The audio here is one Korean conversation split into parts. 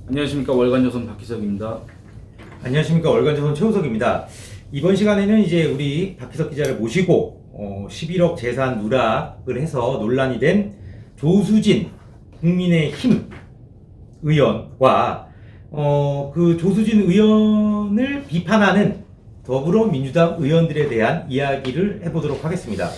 안녕하십니까. 월간조선 박희석입니다. 안녕하십니까. 월간조선 최우석입니다. 이번 시간에는 이제 우리 박희석 기자를 모시고 11억 재산 누락을 해서 논란이 된 조수진 국민의힘 의원과 그 조수진 의원을 비판하는 더불어민주당 의원들에 대한 이야기를 해보도록 하겠습니다.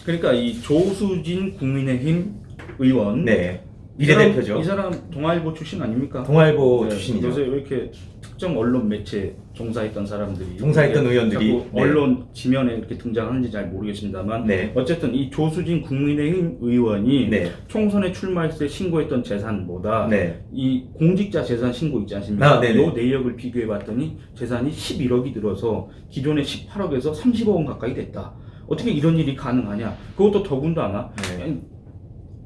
그러니까 이 조수진 국민의힘 의원, 네, 비례대표죠. 이 사람 동아일보 출신 아닙니까? 동아일보 출신이죠. 요새 왜 이렇게 특정 언론 매체 종사했던 사람들이 의원들이 자꾸 언론 지면에 이렇게 등장하는지 잘 모르겠습니다만, 네. 어쨌든 이 조수진 국민의힘 의원이 네. 총선에 출마했을 때 신고했던 재산보다 네. 이 공직자 재산 신고 있지 않습니까? 네네. 이 내역을 비교해봤더니 재산이 11억이 들어서 기존의 18억에서 30억 원 가까이 됐다. 어떻게 이런 일이 가능하냐? 그것도 더군다나 네.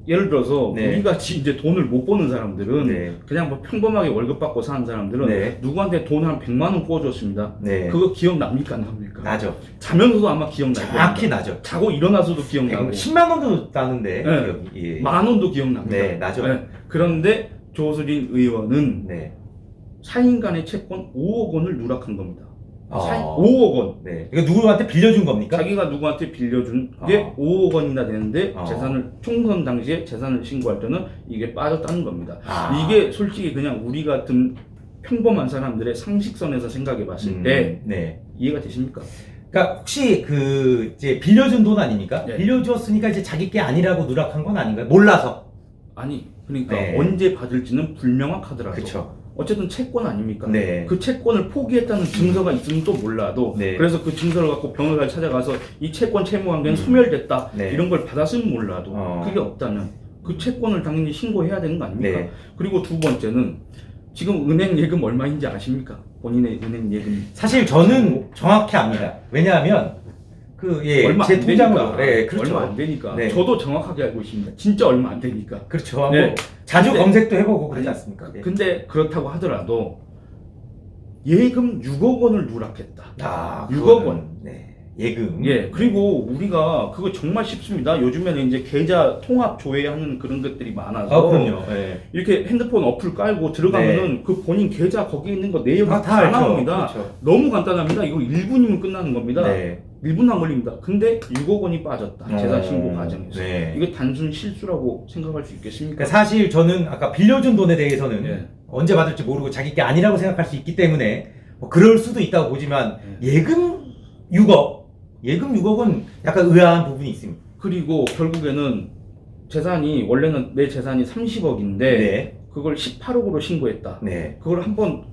예를 들어서 네. 우리같이 이제 돈을 못 버는 사람들은 네. 그냥 뭐 평범하게 월급 받고 사는 사람들은 네. 누구한테 돈 한 100만 원 구워줬습니다. 네. 그거 기억납니까? 안 납니까? 나죠. 자면서도 아마 기억날 거예요. 정확히 나죠. 자고 일어나서도 기억나고 10만 원도 나는데 네. 예. 만 원도 기억납니다. 네, 나죠. 그런데 조수진 의원은 네. 사인 간의 채권 5억 원을 누락한 겁니다. 5억 원. 네. 이거 누구한테 빌려준 겁니까? 자기가 누구한테 빌려준 게 5억 원이나 되는데 재산을 총선 당시에 재산을 신고할 때는 이게 빠졌다는 겁니다. 이게 솔직히 그냥 우리 같은 평범한 사람들의 상식선에서 생각해 봤을 때 네. 이해가 되십니까? 그러니까 혹시 그 이제 빌려준 돈 아닙니까? 네. 빌려주었으니까 이제 자기 게 아니라고 누락한 건 아닌가요? 몰라서. 아니 그러니까 네. 언제 받을지는 불명확하더라도 그렇죠. 어쨌든 채권 아닙니까? 네. 그 채권을 포기했다는 증서가 있으면 또 몰라도 네. 그래서 그 증서를 갖고 변호사를 찾아가서 이 채권 채무관계는 소멸됐다 네. 이런 걸 받았으면 몰라도 그게 없다면 그 채권을 당연히 신고해야 되는 거 아닙니까? 네. 그리고 두 번째는 지금 은행 예금 얼마인지 아십니까? 본인의 은행 예금 사실 저는 정확히 압니다. 왜냐하면 얼마 제 안 통장으로 되니까. 네, 그렇죠. 얼마 안 되니까. 네. 저도 정확하게 알고 있습니다. 진짜 얼마 안 되니까. 그렇죠. 네. 뭐 자주 근데- 검색도 해보고 그러지 않습니까? 네. 근데 그렇다고 하더라도 예금 6억 원을 누락했다. 6억 그거는, 원. 네. 예금. 예, 그리고 우리가 그거 정말 쉽습니다. 요즘에는 이제 계좌 통합 조회하는 그런 것들이 많아서 그럼요. 네. 이렇게 핸드폰 어플 깔고 들어가면은 그 본인 계좌 거기에 있는 거 내역이 다 알죠. 나옵니다. 그렇죠. 너무 간단합니다. 이거 1분이면 끝나는 겁니다. 네. 1분도 안 걸립니다. 근데 6억 원이 빠졌다. 재산 신고 과정에서. 네. 이게 단순 실수라고 생각할 수 있겠습니까? 그러니까 사실 저는 아까 빌려준 돈에 대해서는 네. 언제 받을지 모르고 자기 게 아니라고 생각할 수 있기 때문에 뭐 그럴 수도 있다고 보지만 예금 6억은 약간 의아한 부분이 있습니다. 그리고 결국에는 재산이 원래는 내 재산이 30억인데 네. 그걸 18억으로 신고했다. 네. 그걸 한번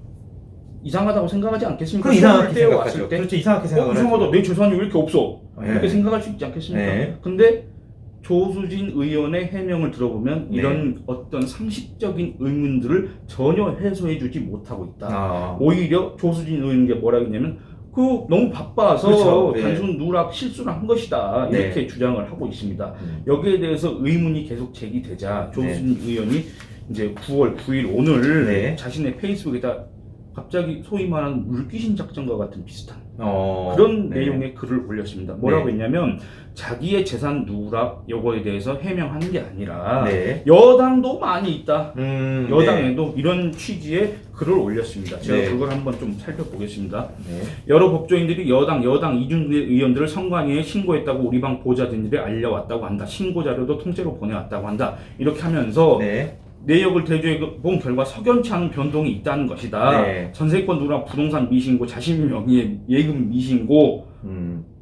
이상하다고 생각하지 않겠습니까? 그 이상하게 떼어 생각하죠. 왔을 때 그렇죠. 이상하게 생각을 이상하다. 하죠. 내 재산이 왜 이렇게 없어? 네. 이렇게 생각할 수 있지 않겠습니까? 네. 근데 조수진 의원의 해명을 들어보면 네. 이런 어떤 상식적인 의문들을 전혀 해소해주지 못하고 있다. 아. 오히려 조수진 의원이 뭐라고 했냐면 그 너무 바빠서 그렇죠. 네. 단순 누락 실수를 한 것이다 이렇게 주장을 하고 있습니다. 여기에 대해서 의문이 계속 제기되자 조수진 의원이 이제 9월 9일 오늘 네. 자신의 페이스북에다 갑자기 소위 말하는 물귀신 작전과 같은 비슷한 그런 그런 내용의 글을 올렸습니다. 뭐라고 네. 했냐면 자기의 재산 누락 요거에 대해서 해명하는 게 아니라 네. 여당도 많이 있다. 네. 여당에도 이런 취지의 글을 올렸습니다. 제가 네. 그걸 한번 좀 살펴보겠습니다. 네. 여러 법조인들이 여당 이준재 의원들을 선관위에 신고했다고 우리 방 보좌진들이 알려왔다고 한다. 신고 자료도 통째로 보내왔다고 한다. 이렇게 하면서 네. 내역을 대조해 본 결과 석연치 않은 변동이 있다는 것이다. 네. 전세권 누락, 부동산 미신고, 자신 명의의 예금 미신고.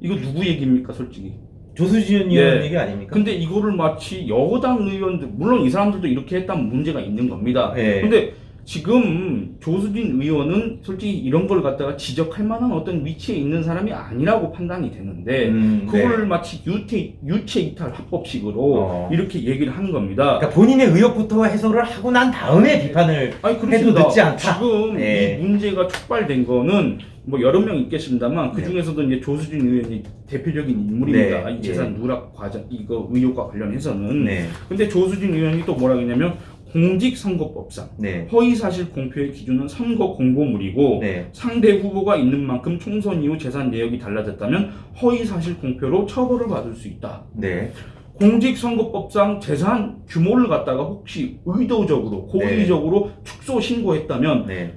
이거 누구 얘기입니까, 솔직히? 조수진 의원 얘기 아닙니까? 근데 이거를 마치 여당 의원들, 물론 이 사람들도 이렇게 했다면 문제가 있는 겁니다. 네. 근데 지금 조수진 의원은 솔직히 이런 걸 갖다가 지적할 만한 어떤 위치에 있는 사람이 아니라고 판단이 되는데 그걸 네. 마치 유체 이탈 합법식으로 이렇게 얘기를 하는 겁니다. 그러니까 본인의 의혹부터 해소를 하고 난 다음에 비판을 해도 늦지 않다. 지금 네. 이 문제가 촉발된 거는 뭐 여러 명 있겠습니다만 그 중에서도 이제 조수진 의원이 대표적인 인물입니다. 네. 이 재산 누락 과정 이거 의혹과 관련해서는. 네. 근데 조수진 의원이 또 뭐라고 했냐면 공직선거법상 네. 허위사실 공표의 기준은 선거 공보물이고 네. 상대 후보가 있는 만큼 총선 이후 재산 내역이 달라졌다면 허위사실 공표로 처벌을 받을 수 있다. 네. 공직선거법상 재산 규모를 갖다가 혹시 의도적으로 고의적으로 축소 신고했다면 네.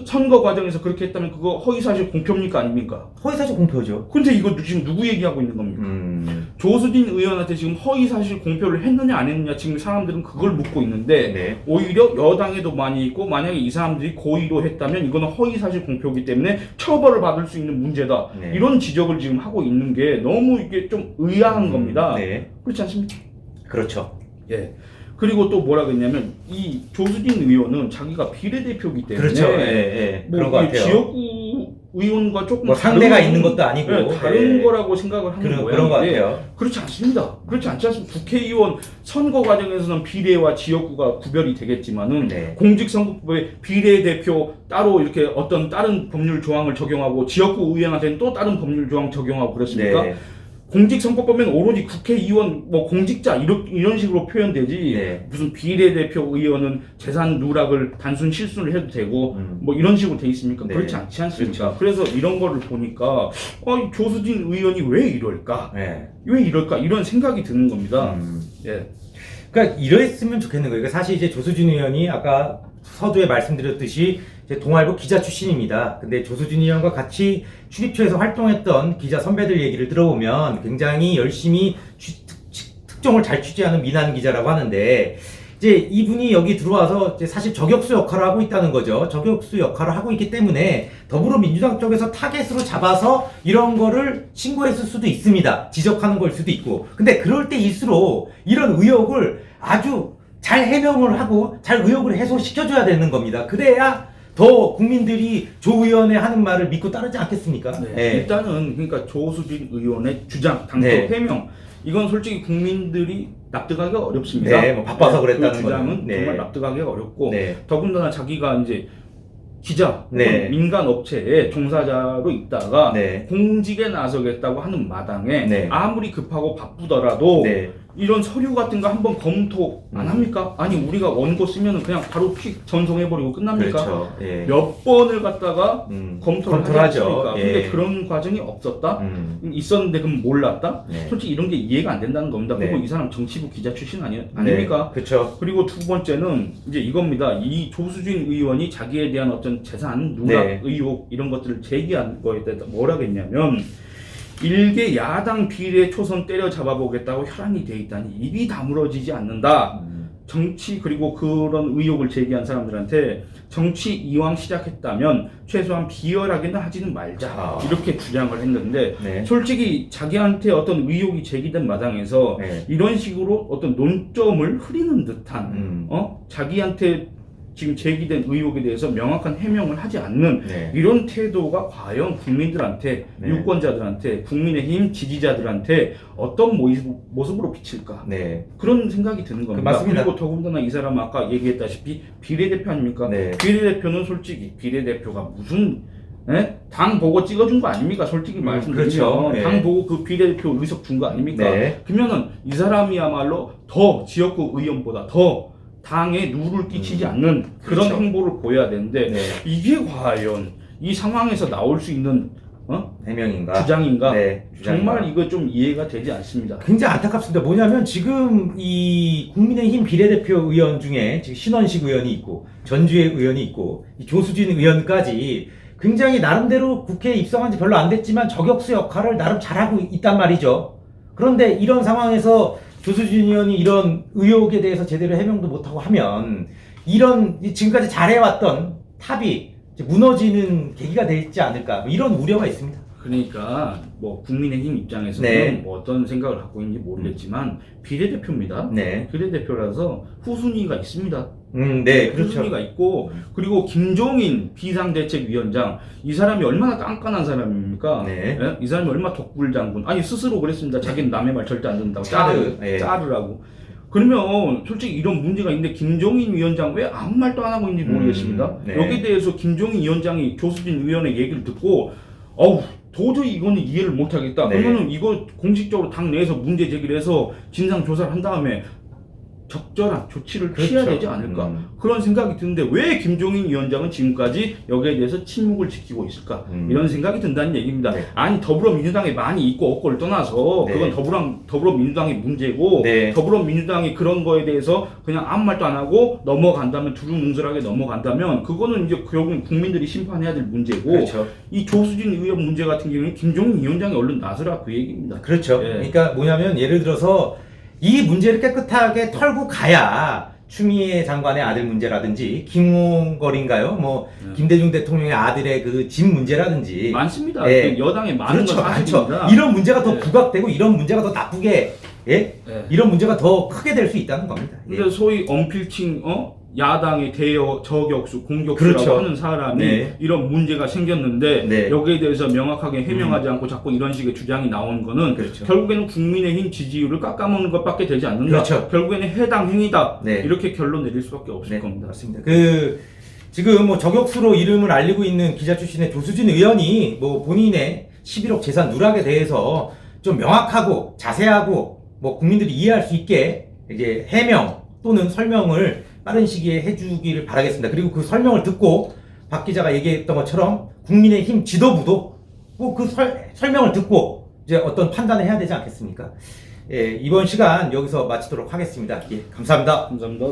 선거 과정에서 그렇게 했다면 그거 허위사실 공표입니까 아닙니까? 허위사실 공표죠. 근데 이거 지금 누구 얘기하고 있는 겁니까? 조수진 의원한테 지금 허위사실 공표를 했느냐 안 했느냐 지금 사람들은 그걸 묻고 있는데 네. 오히려 여당에도 많이 있고 만약에 이 사람들이 고의로 했다면 이거는 허위사실 공표이기 때문에 처벌을 받을 수 있는 문제다. 네. 이런 지적을 지금 하고 있는 게 너무 이게 좀 의아한 겁니다. 네. 그렇지 않습니까? 그렇죠. 예. 그리고 또 뭐라고 했냐면 이 조수진 의원은 자기가 비례대표이기 때문에 그렇죠. 예, 예. 뭐 그런 것 같아요. 지역구 의원과 조금 뭐 상대가 다른, 있는 것도 아니고 네, 다른 예. 거라고 생각을 하는 그런 것 모양인데 같아요. 그렇지 않습니다. 그렇지 않지 않습니까? 국회의원 선거 과정에서는 비례와 지역구가 구별이 되겠지만은 네. 공직선거법에 비례대표 따로 이렇게 어떤 다른 법률 조항을 적용하고 지역구 의원한테는 또 다른 법률 조항 적용하고 그렇습니까? 네. 공직선거법에는 오로지 국회의원, 뭐 공직자 이런 식으로 표현되지 네. 무슨 비례대표 의원은 재산 누락을 단순 실수를 해도 되고 뭐 이런 식으로 돼 있습니까? 네. 그렇지 않지 않습니까? 그렇죠. 그래서 이런 거를 보니까 이 조수진 의원이 왜 이럴까? 네. 왜 이럴까? 이런 생각이 드는 겁니다. 예. 그러니까 이랬으면 좋겠는 거예요. 사실 이제 조수진 의원이 아까 서두에 말씀드렸듯이 이제 동아일보 기자 출신입니다. 근데 조수진 의원과 같이 출입처에서 활동했던 기자 선배들 얘기를 들어보면 굉장히 열심히 특종을 잘 취재하는 민한 기자라고 하는데 이제 이분이 여기 들어와서 이제 사실 저격수 역할을 하고 있다는 거죠. 저격수 역할을 하고 있기 때문에 더불어민주당 쪽에서 타겟으로 잡아서 이런 거를 신고했을 수도 있습니다. 지적하는 걸 수도 있고. 근데 그럴 때일수록 이런 의혹을 아주 잘 해명을 하고 잘 의혹을 해소시켜줘야 되는 겁니다. 그래야 더 국민들이 조 의원의 하는 말을 믿고 따르지 않겠습니까? 네. 네. 일단은 그러니까 조수진 의원의 주장, 당초 네. 해명 이건 솔직히 국민들이 납득하기가 어렵습니다. 네, 뭐 바빠서 그랬다는 그 주장은 거는. 네. 정말 납득하기가 어렵고 네. 더군다나 자기가 이제 기자, 네. 민간 업체의 종사자로 있다가 네. 공직에 나서겠다고 하는 마당에 네. 아무리 급하고 바쁘더라도 네. 이런 서류 같은 거 한번 검토 안 합니까? 아니 우리가 원고 쓰면은 그냥 바로 픽 전송해버리고 끝납니까? 그렇죠. 예. 몇 번을 갖다가 검토를 하지 하죠. 않습니까? 예. 근데 그런 과정이 없었다? 있었는데 그럼 몰랐다? 네. 솔직히 이런 게 이해가 안 된다는 겁니다. 네. 그리고 이 사람 정치부 기자 출신 아닙니까? 그렇죠. 그리고 두 번째는 이제 이겁니다. 이 조수진 의원이 자기에 대한 어떤 재산 누락 네. 의혹 이런 것들을 제기한 거에 대해서 뭐라고 했냐면 일개 야당 비례 초선 때려잡아 보겠다고 혈안이 돼 있다니 입이 다물어지지 않는다. 정치 그리고 그런 의혹을 제기한 사람들한테 정치 이왕 시작했다면 최소한 비열하게는 하지는 말자 이렇게 주장을 했는데 네. 솔직히 자기한테 어떤 의혹이 제기된 마당에서 네. 이런 식으로 어떤 논점을 흐리는 듯한 자기한테 지금 제기된 의혹에 대해서 명확한 해명을 하지 않는 네. 이런 태도가 과연 국민들한테 네. 유권자들한테 국민의힘 지지자들한테 어떤 모습으로 비칠까 네. 그런 생각이 드는 겁니다. 맞습니다. 그리고 더군다나 이 사람은 아까 얘기했다시피 비례대표 아닙니까? 네. 비례대표는 솔직히 비례대표가 무슨 당 보고 찍어준 거 아닙니까? 솔직히 말씀드리면 그렇죠. 네. 당 보고 그 비례대표 의석 준 거 아닙니까? 네. 그러면은 이 사람이야말로 더 지역구 의원보다 더 당에 누를 끼치지 않는 그런 그렇죠. 행보를 보여야 되는데 네. 이게 과연 이 상황에서 나올 수 있는 해명인가? 주장인가? 네, 주장인가? 정말 이거 좀 이해가 되지 않습니다. 굉장히 안타깝습니다. 뭐냐면 지금 이 국민의힘 비례대표 의원 중에 지금 신원식 의원이 있고 전주의 의원이 있고 이 조수진 의원까지 굉장히 나름대로 국회에 입성한 지 별로 안 됐지만 저격수 역할을 나름 잘하고 있단 말이죠. 그런데 이런 상황에서 조수진 의원이 이런 의혹에 대해서 제대로 해명도 못하고 하면 이런 지금까지 잘해왔던 탑이 이제 무너지는 계기가 되지 않을까 뭐 이런 우려가 있습니다. 그러니까 뭐 국민의힘 입장에서는 네. 뭐 어떤 생각을 갖고 있는지 모르겠지만 비례대표입니다. 네. 비례대표라서 후순위가 있습니다. 네, 그렇죠. 후순위가 있고 그리고 김종인 비상대책위원장 이 사람이 얼마나 깐깐한 사람입니까? 네. 예? 이 사람이 얼마나 독불장군 아니 스스로 그랬습니다. 자기는 남의 말 절대 안 듣는다고 짜르. 예. 짜르라고. 그러면 솔직히 이런 문제가 있는데 김종인 위원장 왜 아무 말도 안 하고 있는지 모르겠습니다. 네. 여기에 대해서 김종인 위원장이 조수진 의원의 얘기를 듣고 어우 도저히 이거는 이해를 못하겠다. 네. 그러면은 이거 공식적으로 당 내에서 문제 제기를 해서 진상 조사를 한 다음에 적절한 조치를 그렇죠. 취해야 되지 않을까 그런 생각이 드는데 왜 김종인 위원장은 지금까지 여기에 대해서 침묵을 지키고 있을까 이런 생각이 든다는 얘기입니다. 네. 아니 더불어민주당에 많이 있고 없고를 떠나서 네. 그건 더불어민주당의 문제고 네. 더불어민주당이 그런 거에 대해서 그냥 아무 말도 안 하고 넘어간다면 두루뭉술하게 넘어간다면 그거는 이제 결국은 국민들이 심판해야 될 문제고 그렇죠. 이 조수진 의원 문제 같은 경우는 김종인 위원장이 얼른 나서라 그 얘기입니다. 그렇죠. 예. 그러니까 뭐냐면 예를 들어서 이 문제를 깨끗하게 털고 가야 추미애 장관의 아들 문제라든지 김웅걸인가요? 뭐 김대중 대통령의 아들의 그 집 문제라든지 많습니다. 예. 그 여당에 많은 그렇죠, 건 사실입니다. 많죠. 이런 문제가 더 예. 부각되고 이런 문제가 더 나쁘게 예? 예. 이런 문제가 더 크게 될 수 있다는 겁니다. 예. 근데 소위 언필칭 야당의 대여 저격수 공격수라고 그렇죠. 하는 사람이 네. 이런 문제가 생겼는데 네. 여기에 대해서 명확하게 해명하지 않고 자꾸 이런 식의 주장이 나오는 거는 그렇죠. 결국에는 국민의힘 지지율을 깎아먹는 것밖에 되지 않는다. 그렇죠. 결국에는 해당 행위다. 네. 이렇게 결론 내릴 수밖에 없을 네, 겁니다. 맞습니다. 지금 뭐 저격수로 이름을 알리고 있는 기자 출신의 조수진 의원이 뭐 본인의 11억 재산 누락에 대해서 좀 명확하고 자세하고 뭐 국민들이 이해할 수 있게 이제 해명 또는 설명을 빠른 시기에 해주기를 바라겠습니다. 그리고 그 설명을 듣고 박 기자가 얘기했던 것처럼 국민의힘 지도부도 뭐 그 설명을 듣고 이제 어떤 판단을 해야 되지 않겠습니까? 예, 이번 시간 여기서 마치도록 하겠습니다. 예, 감사합니다. 감사합니다.